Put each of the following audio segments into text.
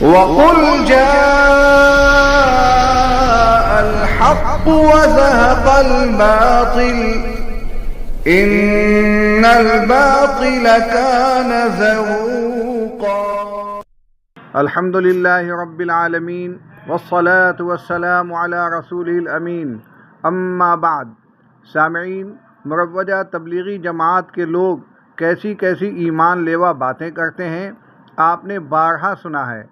وَقُلْ جَاءَ الْحَقُّ وَزَهَقَ الْبَاطِلُ إِنَّ الْبَاطِلَ كَانَ زَهُوقًا۔ الحمد للہ رب العالمین والصلاة والسلام علی رسولہ الامین، اما بعد۔ سامعین، مروجہ تبلیغی جماعت کے لوگ کیسی کیسی ایمان لیوا باتیں کرتے ہیں، آپ نے بارہا سنا ہے۔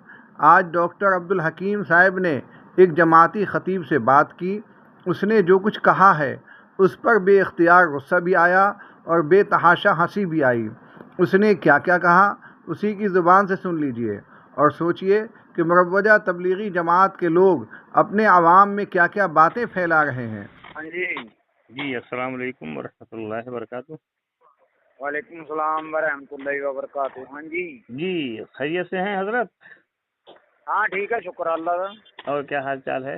آج ڈاکٹر عبدالحکیم صاحب نے ایک جماعتی خطیب سے بات کی، اس نے جو کچھ کہا ہے اس پر بے اختیار غصہ بھی آیا اور بے تحاشا ہنسی بھی آئی۔ اس نے کیا کیا کہا اسی کی زبان سے سن لیجئے اور سوچئے کہ مروجہ تبلیغی جماعت کے لوگ اپنے عوام میں کیا کیا باتیں پھیلا رہے ہیں۔ جی السلام علیکم ورحمۃ اللہ وبرکاتہ۔ وعلیکم السلام ورحمۃ اللہ وبرکاتہ۔ ہاں جی خیریت سے ہیں حضرت؟ ہاں ٹھیک ہے، شکر اللہ کا۔ اور کیا حال چال ہے؟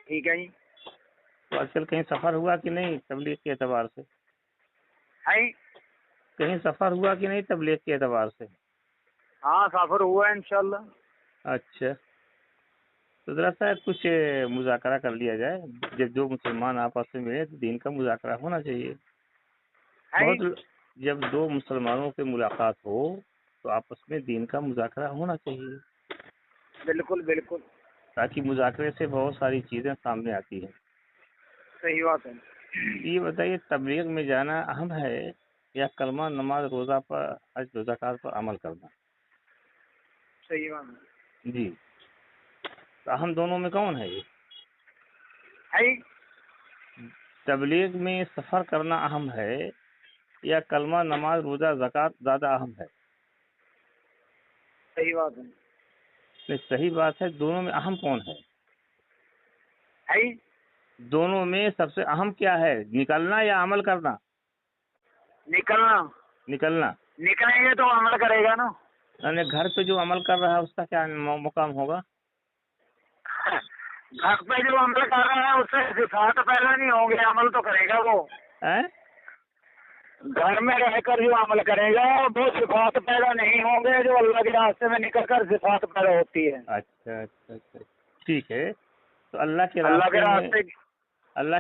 ٹھیک ہے جی۔ تو آج کل کہیں سفر ہوا کہ نہیں تبلیغ کے اعتبار سے؟ کہیں سفر ہوا کہ نہیں تبلیغ کے اعتبار سے؟ ہاں سفر ہوا ہے انشاءاللہ۔ اچھا، تو ذرا سا کچھ مذاکرہ کر لیا جائے۔ جب دو مسلمان آپس میں ملے تو دین کا مذاکرہ ہونا چاہیے۔ جب دو مسلمانوں کی ملاقات ہو تو آپس میں دین کا مذاکرہ ہونا چاہیے۔ بالکل بالکل، تاکہ مذاکرے سے بہت ساری چیزیں سامنے آتی ہیں۔ صحیح بات ہے۔ یہ بتائیے، تبلیغ میں جانا اہم ہے یا کلمہ نماز روزہ پر حج و زکوٰۃ پر عمل کرنا؟ صحیح بات ہے جی، تو اہم دونوں میں کون ہے یہ؟ تبلیغ میں سفر کرنا اہم ہے یا کلمہ نماز روزہ زکوٰۃ زیادہ اہم ہے؟ صحیح بات ہے۔ نہیں، صحیح بات ہے، دونوں میں اہم کون ہے؟ دونوں میں سب سے اہم کیا ہے، نکلنا یا عمل کرنا؟ نکلنا نکلیں گے تو عمل کرے گا نا۔ یعنی گھر پہ جو عمل کر رہا ہے اس کا کیا مقام ہوگا؟ گھر پہ جو عمل کر رہا ہے اس سے صفات پیدا نہیں ہوں گے، عمل تو کرے گا وہ۔ گھر میں رہ کر جو عمل کرے گا وہ صفات پیدا نہیں ہوں گے جو اللہ کے راستے میں نکل کر صفات پیدا ہوتی ہے۔ اچھا اچھا اچھا، ٹھیک ہے۔ تو اللہ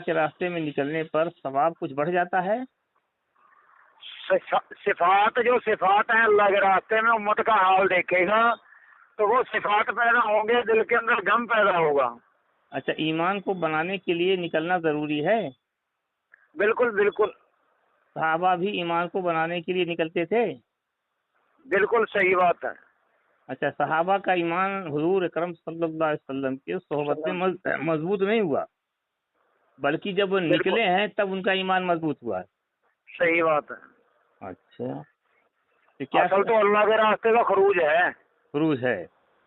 کے راستے میں نکلنے پر ثواب کچھ بڑھ جاتا ہے؟ صفات ہیں اللہ کے راستے میں، امت کا حال دیکھے گا تو وہ صفات پیدا ہوں گے، دل کے اندر غم پیدا ہوگا۔ اچھا، ایمان کو بنانے کے لیے نکلنا ضروری ہے؟ بالکل بالکل۔ صحابہ بھی ایمان کو بنانے کے لیے نکلتے تھے؟ بالکل صحیح بات ہے۔ اچھا، صحابہ کا ایمان حضور اکرم صلی اللہ علیہ وسلم کی صحبت میں مضبوط نہیں ہوا، بلکہ جب وہ نکلے ہیں تب ان کا ایمان مضبوط ہوا ہے۔ صحیح بات ہے۔ اچھا، اصل تو اللہ کے راستے کا خروج ہے۔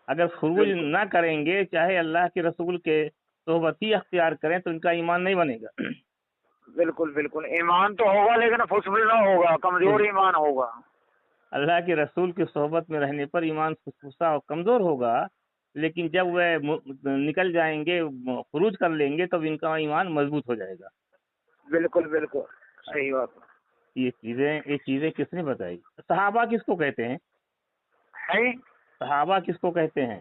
اگر خروج نہ کریں گے، چاہے اللہ کے رسول کے صحبت ہی اختیار کریں، تو ان کا ایمان نہیں بنے گا۔ بالکل بالکل، ایمان تو ہوگا لیکن فسفسا ہوگا، کمزور ایمان ہوگا۔ اللہ کے رسول کی صحبت میں رہنے پر ایمان فسفسا اور کمزور ہوگا، لیکن جب وہ نکل جائیں گے، خروج کر لیں گے، تب ان کا ایمان مضبوط ہو جائے گا۔ بالکل بالکل صحیح بات ہے۔ یہ چیزیں کس نے بتائی؟ صحابہ کس کو کہتے ہیں؟ صحابہ کس کو کہتے ہیں؟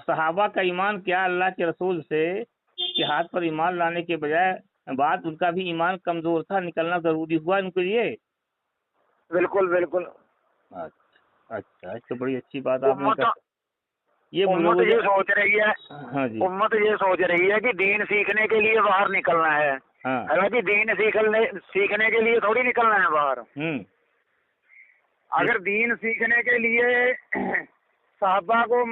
صحابہ کا ایمان کیا اللہ کے رسول سے کے ہاتھ پر ایمان لانے کے بجائے بعد ان کا بھی ایمان کمزور تھا، نکلنا ضروری ہوا ان کے لیے؟ بالکل بالکل۔ اچھا، تو بڑی اچھی بات آپ نے امت یہ سوچ رہی ہے، امت یہ سوچ رہی ہے کہ دین سیکھنے کے لیے باہر نکلنا ہے، حالانکہ دین سیکھنے کے لیے تھوڑی نکلنا ہے باہر۔ اگر دین سیکھنے کے لیے صحابہ کو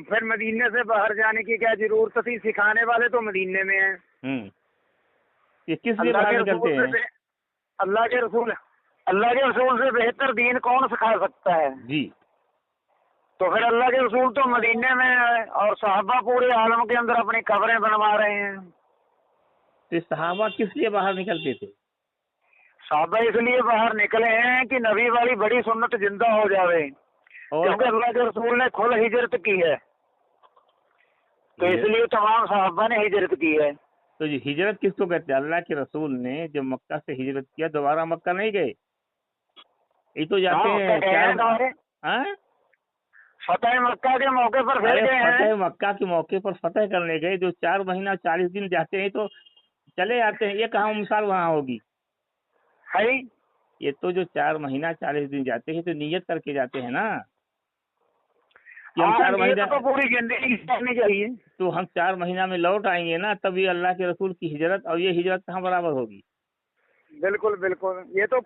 پھر مدینے سے باہر جانے کی کیا ضرورت تھی؟ سکھانے والے تو مدینے میں ہیں۔ یہ کس لیے باہر نکلتے ہیں؟ اللہ کے رسول سے بہتر دین کون سکھا سکتا ہے؟ جی، تو پھر اللہ کے رسول تو مدینے میں ہے اور صحابہ پورے عالم کے اندر اپنی قبریں بنوا رہے ہیں۔ تو صحابہ کس لیے باہر نکلتے تھے؟ صحابہ اس لیے باہر نکلے ہیں کہ نبی والی بڑی سنت زندہ ہو جاوے، کیونکہ اللہ کے رسول نے کھل ہجرت کی ہے، تو اس لیے تمام صحابہ نے ہجرت کی ہے۔ تو یہ ہجرت کس کو کہتے ہیں؟ اللہ کے رسول نے جب مکہ سے ہجرت کیا دوبارہ مکہ نہیں گئے، یہ تو جاتے ہیں فتح مکہ کے موقع پر پھر گئے ہیں؟ فتح مکہ کے موقع پر فتح کرنے گئے، جو 4 مہینہ 40 دن جاتے ہیں تو چلے آتے ہیں، یہ کہاں مثال وہاں ہوگی؟ ہے یہ تو جو 4 مہینہ 40 دن جاتے ہیں تو نیت کر کے جاتے ہیں نا کہ ہم 4 مہینہ تو پوری زندگی کرنی چاہیے، تو ہم 4 مہینہ میں لوٹ آئیں گے نا، تب یہ اللہ کے رسول کی ہجرت اور یہ ہجرت کہاں برابر ہوگی؟ بالکل بالکل، یہ تو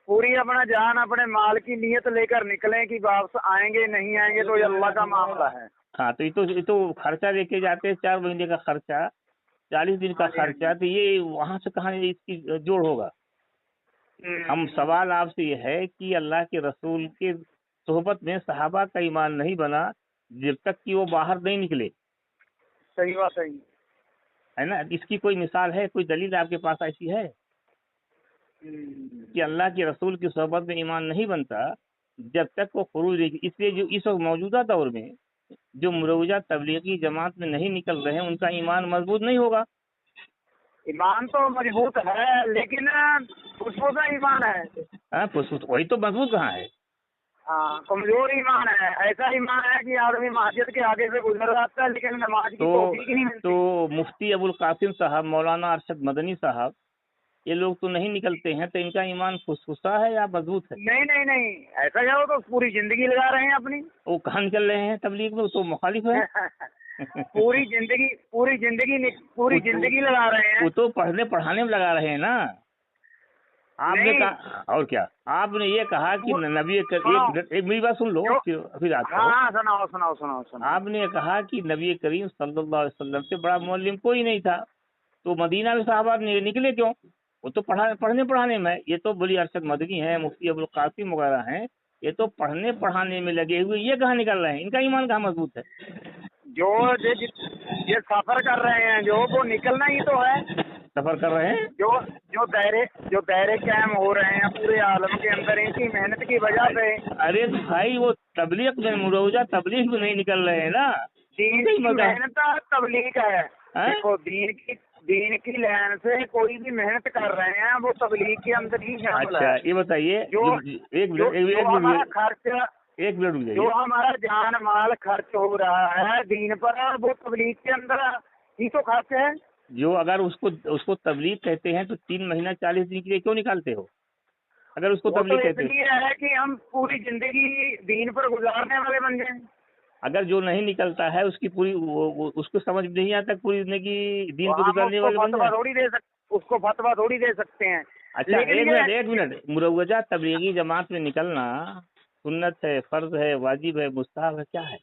پوری اپنا جان اپنے مال کی نیت لے کر نکلیں کہ واپس آئیں گے نہیں آئیں گے تو یہ اللہ کا معاملہ ہے۔ ہاں تو یہ تو خرچہ لے کے جاتے ہیں، 4 مہینے کا خرچہ، 40 دن کا خرچہ، تو یہ وہاں سے کہاں اس کی جوڑ ہوگا؟ ہم سوال آپ سے یہ ہے کہ اللہ کے رسول کے صحبت میں صحابہ کا ایمان نہیں بنا جب تک کہ وہ باہر نہیں نکلے، صحیح بات ہے نا؟ اس کی کوئی مثال ہے، کوئی دلیل آپ کے پاس ایسی ہے کہ اللہ کے رسول کی صحبت میں ایمان نہیں بنتا جب تک وہ خروج نہیں؟ اس لیے جو اس وقت موجودہ دور میں جو مروجہ تبلیغی جماعت میں نہیں نکل رہے ہیں ان کا ایمان مضبوط نہیں ہوگا۔ ایمان تو مضبوط ہے لیکن خصوصا ایمان ہے، وہی تو مضبوط کہاں ہے؟ ہاں کمزور ایمان ہے، ایسا ایمان ہے کہ آدمی مسجد کے آگے سے گزر جاتا ہے لیکن نماز کی توفیق نہیں ملتی۔ تو مفتی ابو القاسم صاحب، مولانا ارشد مدنی صاحب، یہ لوگ تو نہیں نکلتے ہیں، تو ان کا ایمان فسفسا ہے یا مضبوط ہے؟ نہیں ایسا کیا، وہ تو پوری زندگی لگا رہے ہیں اپنی۔ وہ کہاں نکل رہے ہیں تبلیغ میں؟ وہ تو مخالف ہے۔ پوری زندگی لگا رہے ہیں، وہ تو پڑھنے پڑھانے میں لگا رہے ہیں نا۔ آپ نے کہا اور کیا، آپ نے یہ کہا کہ نبی ایک میری بات سن لو پھر آپ سناؤ۔ آپ نے کہا کہ نبی کریم صلی اللہ علیہ وسلم سے بڑا معلم کوئی نہیں تھا، تو مدینہ میں صحابہ نکلے کیوں؟ وہ تو پڑھنے پڑھانے میں، یہ تو بلی ارشد مدنی ہے، مفتی ابو القاسم وغیرہ ہیں، یہ تو پڑھنے پڑھانے میں لگے ہوئے، یہ کہاں نکل رہے ہیں؟ ان کا ایمان کہاں مضبوط ہے؟ جو یہ سفر کر رہے ہیں جو وہ نکلنا ہی تو ہے، سفر کر رہے ہیں، جو دائرے قائم ہو رہے ہیں پورے عالم کے اندر ان کی محنت کی وجہ سے۔ ارے بھائی وہ تبلیغ میں مروجہ تبلیغ میں نہیں نکل رہے ہیں نا، دین کی محنت تبلیغ ہے۔ دیکھو دین کی لائن سے کوئی بھی محنت کر رہے ہیں وہ تبلیغ کے اندر ہی شامل ہے۔ اچھا یہ بتائیے، ایک منٹ جو ہمارا جان مال خرچ ہو رہا ہے دین پر، وہ تبلیغ کے اندر ہی تو خرچ ہے۔ جو اگر اس کو تبلیغ کہتے ہیں تو 3 مہینہ 40 دن کے لیے کیوں نکالتے ہو؟ اگر اس کو تبلیغ کہتے ہیں، یہ ہے کہ ہم پوری زندگی دین پر گزارنے والے بن جائیں۔ اگر جو نہیں نکلتا ہے اس کی پوری اس کو سمجھ نہیں آتا پوری زندگی دین کو گزارنے والے بن جائیں، اس کو فتویٰ تھوڑی دے سکتے ہیں۔ اچھا ایک منٹ، مروجہ تبلیغی جماعت میں نکلنا سنت ہے، فرض ہے، واجب ہے، مستحب ہے، کیا ہے؟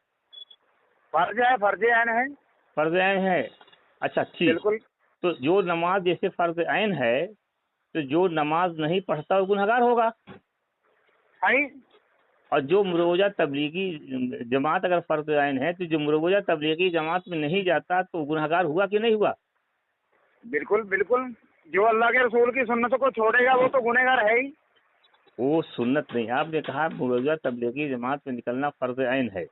فرض عین ہے۔ اچھا ٹھیک، بالکل۔ تو جو نماز جیسے فرض عین ہے تو جو نماز نہیں پڑھتا وہ گنہگار ہوگا، اور جو مروجہ تبلیغی جماعت اگر فرض عین ہے تو جو مروجہ تبلیغی جماعت میں نہیں جاتا تو گنہگار ہوا کہ نہیں ہوا؟ بالکل، جو اللہ کے رسول کی سنت کو چھوڑے گا وہ تو گنہگار ہے ہی۔ وہ سنت نہیں، آپ نے کہا مروجہ تبلیغی جماعت میں نکلنا فرض عین ہے،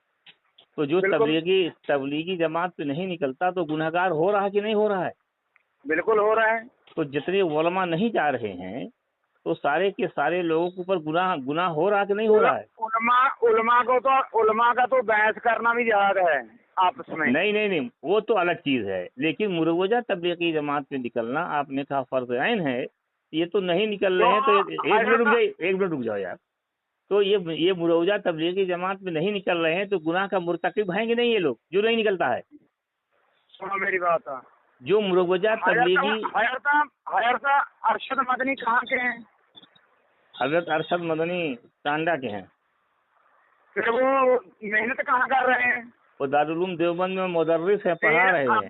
تو جو تبلیغی جماعت پہ نہیں نکلتا تو گنہگار ہو رہا ہے کہ نہیں ہو رہا ہے؟ بالکل ہو رہا ہے۔ تو جتنے علماء نہیں جا رہے ہیں تو سارے کے سارے لوگوں کے اوپر گناہ ہو رہا کہ نہیں ہو رہا ہے؟ علماء کا تو بحث کرنا بھی جائز ہے آپس میں۔ نہیں وہ تو الگ چیز ہے، لیکن مروجہ تبلیغی جماعت میں نکلنا آپ نے کہا فرض عین ہے، یہ تو نہیں نکل رہے ہیں، تو ایک منٹ رک جاؤ یار، تو یہ مروجہ تبلیغی جماعت میں نہیں نکل رہے ہیں تو گناہ کا مرتکب ہیں کہ نہیں یہ لوگ جو نہیں نکلتا ہے؟ سنو میری بات، جو مروجہ تبلیغی حضرت ارشد مدنی کہاں کے ہیں؟ حضرت ارشد مدنی ٹانڈا کے ہیں۔ پھر وہ محنت کہاں کر رہے ہیں؟ وہ دارالعلوم دیوبند میں مدرس ہیں، پڑھا رہے ہیں۔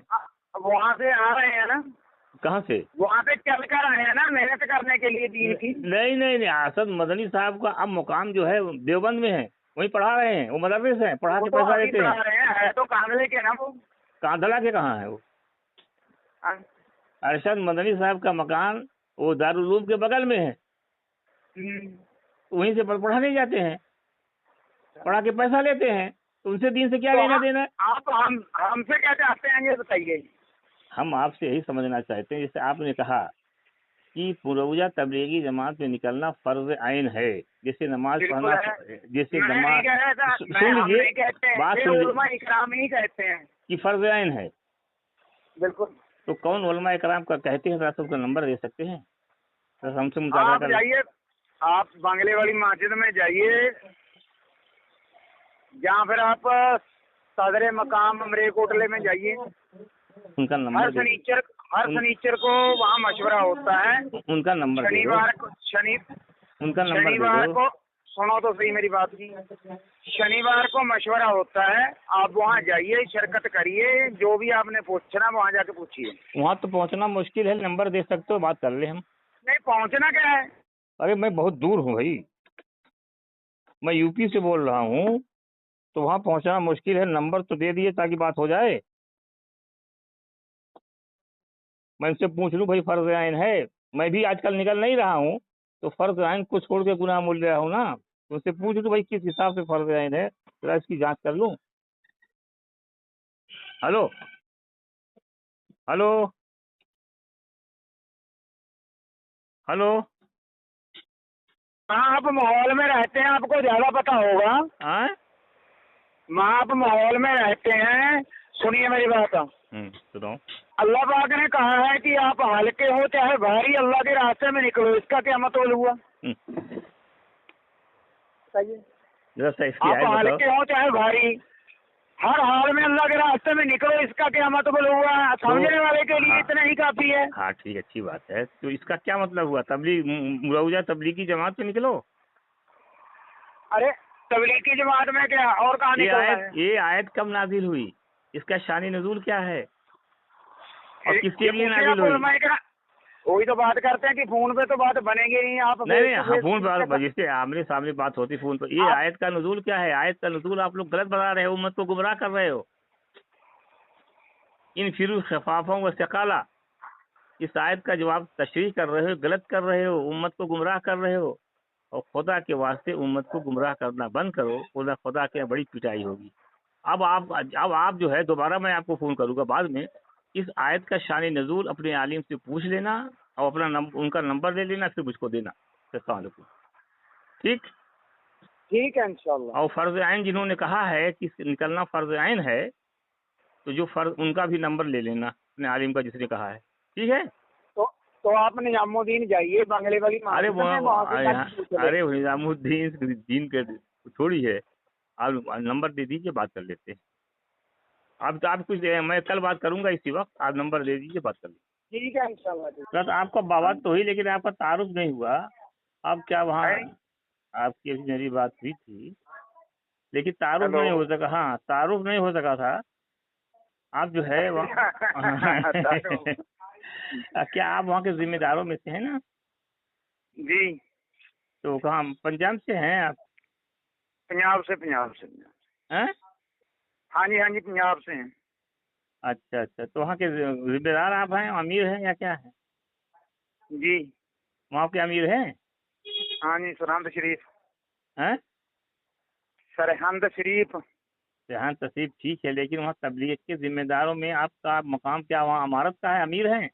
وہاں سے آ رہے ہیں نا؟ کہاں سے؟ وہاں پہ چل کر آئے ہیں نا محنت کرنے کے لیے دین کی؟ نہیں ارشد مدنی صاحب کا اب مقام جو ہے دیوبند میں ہے، وہیں پڑھا رہے ہیں، وہ مدرس ہیں، پڑھا کے پیسہ دیتے ہیں۔ تو کاندھلے کے نا، وہ کاندھلا کے کہاں ہے؟ وہ ارشد مدنی صاحب کا مکان وہ دارالعلوم کے بغل میں ہے، وہیں سے پڑھانے جاتے ہیں، پڑھا کے پیسہ لیتے ہیں، تو ان سے دین سے کیا لینا دینا ہے؟ آپ ہم سے کیا چاہتے ہیں یہ بتائیے؟ ہم آپ سے یہی سمجھنا چاہتے ہیں، جیسے آپ نے کہا کہ مروجہ تبلیغی جماعت میں نکلنا فرض عین ہے، جیسے نماز پڑھنا، جیسے نماز، سن لیجیے بات، سن لیجیے کہ فرض عین ہے، بالکل. تو کون علماء اکرام کا کہتے ہیں؟ آپ کا نمبر دے سکتے ہیں؟ ہم سے آپ مطالعہ کر جائیے، آپ بنگلے والی مسجد میں جائیے، جہاں پھر آپ صدر مقام امرے کوٹلے میں جائیے. ان کا نمبر ہر سنیچر کو وہاں مشورہ ہوتا ہے. ان کا نمبر دے دو. ان کا نمبر دے شنیوار دو. کو سنو تو صحیح میری بات کی. شنیوار کو مشورہ ہوتا ہے، آپ وہاں جائیے، شرکت کریے، جو بھی آپ نے پوچھنا وہاں جا کے پوچھیے. وہاں تو پہنچنا مشکل ہے، نمبر دے سکتے ہو، بات کر لیں ہم. نہیں پہنچنا کیا ہے؟ ارے میں بہت دور ہوں بھائی، میں یو پی سے بول رہا ہوں، تو وہاں پہنچنا مشکل ہے. نمبر تو دے دیے تاکہ بات ہو جائے. میں ان سے پوچھ لوں بھائی فرض عین ہے، میں بھی آج کل نکل نہیں رہا ہوں، تو فرض عین کو چھوڑ کے گناہ مول رہا ہوں نا. تو ان سے پوچھ لوں بھائی کس حساب سے فرض عین ہے، ذرا اس کی جانچ کر لوں. ہلو ہلو ہلو وہاں آپ ماحول میں رہتے ہیں، آپ کو زیادہ پتا ہوگا. وہاں آپ ماحول میں رہتے ہیں، سنیے میری بات. سناؤ. اللہ پاک نے کہا ہے کہ آپ ہلکے ہو چاہے بھاری، اللہ کے راستے میں نکلو. اس کا کیا مطلب ہوا؟ آپ ہلکے ہو چاہے بھاری، ہر حال میں اللہ کے راستے میں نکلو. اس کا کیا مطلب ہوا؟ سمجھنے والے کے لیے اتنا ہی کافی ہے. ہاں ٹھیک، اچھی بات ہے. تو اس کا کیا مطلب ہوا؟ مروجہ تبلیغی جماعت سے نکلو. ارے تبلیغی جماعت میں کیا اور کہاں نکلنا ہے؟ یہ آیت کب نازل ہوئی؟ اس کا شان نزول کیا ہے اور کس کے لیے نازل ہوئی؟ وہی تو بات کرتے ہیں کہ فون پہ تو بات بنے گی نہیں. آپ نہیں، فون پہ جس سے آمنے سامنے بات ہوتی فون پہ. یہ آیت کا نزول کیا ہے؟ آیت کا نزول آپ لوگ غلط بتا رہے ہو، امت کو گمراہ کر رہے ہو. انفروا خفافا وثقالا، اس آیت کا جواب تشریح کر رہے ہو، غلط کر رہے ہو، امت کو گمراہ کر رہے ہو. اور خدا کے واسطے امت کو گمراہ کرنا بند کرو، خدا کے بڑی پٹائی ہوگی. اب آپ جو ہے، دوبارہ میں آپ کو فون کروں گا بعد میں. اس آیت کا شان نزول اپنے عالم سے پوچھ لینا اور اپنا ان کا نمبر لے لینا، پھر مجھ کو دینا. السلام علیکم. ٹھیک ہے انشاءاللہ. اور فرض عین جنہوں نے کہا ہے کہ نکلنا فرض عین ہے، تو جو فرض ان کا بھی نمبر لے لینا اپنے عالم کا جس نے کہا ہے. ٹھیک ہے. تو آپ نظام الدین جائیے بنگلے والی. ارے نظام الدین کے تھوڑی ہے. آپ نمبر دے دیجیے، بات کر لیتے ہیں. آپ کچھ میں کل بات کروں گا اسی وقت. آپ نمبر دے دیجیے، بات کر لیتے. ٹھیک ہے انشاءاللہ. آپ کا بات تو ہوئی، لیکن آپ کا تعارف نہیں ہوا. آپ کیا وہاں آپ کی میری بات ہوئی تھی، لیکن تعارف نہیں ہو سکا. ہاں تعارف نہیں ہو سکا تھا. آپ جو ہے کیا آپ وہاں کے ذمہ داروں میں سے ہیں نا؟ جی. تو کہاں پنجاب سے ہیں آپ؟ پنجاب سے. ہاں جی پنجاب سے ہیں. اچھا. تو وہاں کے ذمہ دار آپ ہیں، امیر ہیں یا کیا ہے؟ جی. وہاں کے امیر ہیں؟ ہاں جی. سرہند شریف. سرہند شریف ٹھیک ہے، لیکن وہاں تبلیغ کے ذمہ داروں میں آپ کا مقام کیا وہاں امارت کا ہے؟ امیر ہیں؟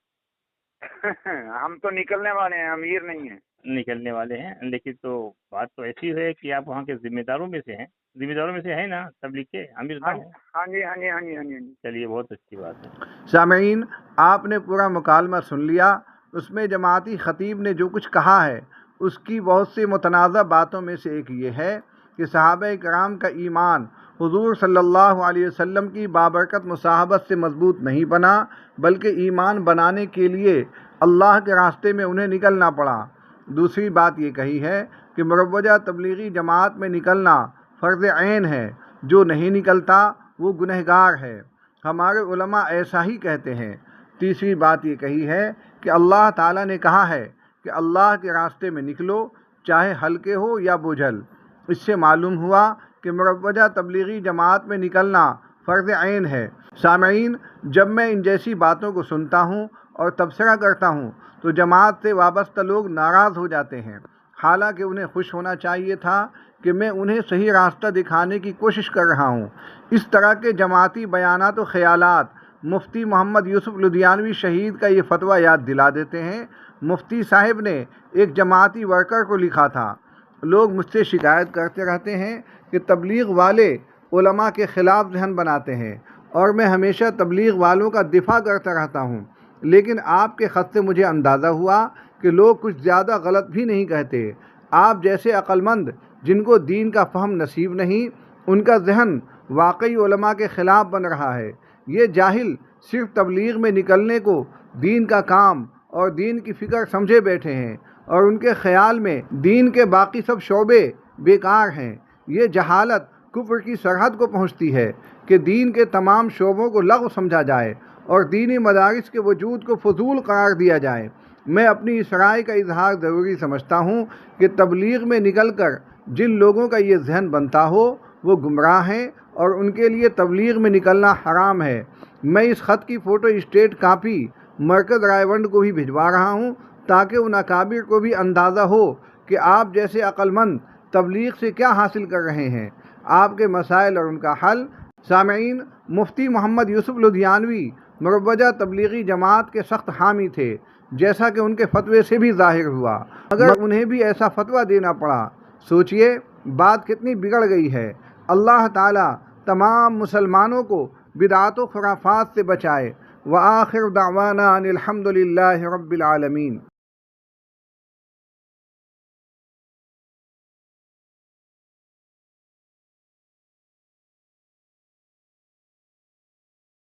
ہم تو نکلنے والے ہیں، امیر نہیں ہیں. نکلنے والے ہیں، لیکن تو بات تو ایسی ہے کہ آپ وہاں کے ذمہ داروں میں سے ہیں. ذمہ داروں میں سے ہیں نا تبلیغ کے؟ امیر نہ ہوں. ہاں جی. چلیے بہت اچھی بات ہے. سامعین، آپ نے پورا مکالمہ سن لیا. اس میں جماعتی خطیب نے جو کچھ کہا ہے، اس کی بہت سی متنازع باتوں میں سے ایک یہ ہے کہ صحابہ کرام کا ایمان حضور صلی اللہ علیہ وسلم کی بابرکت مصاحبت سے مضبوط نہیں بنا، بلکہ ایمان بنانے کے لیے اللہ کے راستے میں انہیں نکلنا پڑا. دوسری بات یہ کہی ہے کہ مروجہ تبلیغی جماعت میں نکلنا فرض عین ہے، جو نہیں نکلتا وہ گنہگار ہے. ہمارے علماء ایسا ہی کہتے ہیں. تیسری بات یہ کہی ہے کہ اللہ تعالیٰ نے کہا ہے کہ اللہ کے راستے میں نکلو، چاہے ہلکے ہو یا بوجھل. اس سے معلوم ہوا کہ مروجہ تبلیغی جماعت میں نکلنا فرض عین ہے. سامعین، جب میں ان جیسی باتوں کو سنتا ہوں اور تبصرہ کرتا ہوں تو جماعت سے وابستہ لوگ ناراض ہو جاتے ہیں، حالانکہ انہیں خوش ہونا چاہیے تھا کہ میں انہیں صحیح راستہ دکھانے کی کوشش کر رہا ہوں. اس طرح کے جماعتی بیانات و خیالات مفتی محمد یوسف لدھیانوی شہید کا یہ فتویٰ یاد دلا دیتے ہیں۔ مفتی صاحب نے ایک جماعتی ورکر کو لکھا تھا، لوگ مجھ سے شکایت کرتے رہتے ہیں کہ تبلیغ والے علماء کے خلاف ذہن بناتے ہیں اور میں ہمیشہ تبلیغ والوں کا دفاع کرتا رہتا ہوں، لیکن آپ کے خط سے مجھے اندازہ ہوا کہ لوگ کچھ زیادہ غلط بھی نہیں کہتے۔ آپ جیسے عقل مند جن کو دین کا فہم نصیب نہیں، ان کا ذہن واقعی علماء کے خلاف بن رہا ہے۔ یہ جاہل صرف تبلیغ میں نکلنے کو دین کا کام اور دین کی فکر سمجھے بیٹھے ہیں اور ان کے خیال میں دین کے باقی سب شعبے بیکار ہیں۔ یہ جہالت کفر کی سرحد کو پہنچتی ہے کہ دین کے تمام شعبوں کو لغو سمجھا جائے اور دینی مدارس کے وجود کو فضول قرار دیا جائے۔ میں اپنی اس رائے کا اظہار ضروری سمجھتا ہوں کہ تبلیغ میں نکل کر جن لوگوں کا یہ ذہن بنتا ہو وہ گمراہ ہیں اور ان کے لیے تبلیغ میں نکلنا حرام ہے۔ میں اس خط کی فوٹو اسٹیٹ کاپی مرکز رائے ونڈ کو بھی بھجوا رہا ہوں تاکہ ان اکابر کو بھی اندازہ ہو کہ آپ جیسے عقل مند تبلیغ سے کیا حاصل کر رہے ہیں، آپ کے مسائل اور ان کا حل۔ سامعین، مفتی محمد یوسف لدھیانوی مروجہ تبلیغی جماعت کے سخت حامی تھے، جیسا کہ ان کے فتوے سے بھی ظاہر ہوا، مگر انہیں بھی ایسا فتویٰ دینا پڑا۔ سوچئے بات کتنی بگڑ گئی ہے۔ اللہ تعالیٰ تمام مسلمانوں کو بدعات و خرافات سے بچائے۔ وآخر دعوانا ان الحمد للہ رب العالمین۔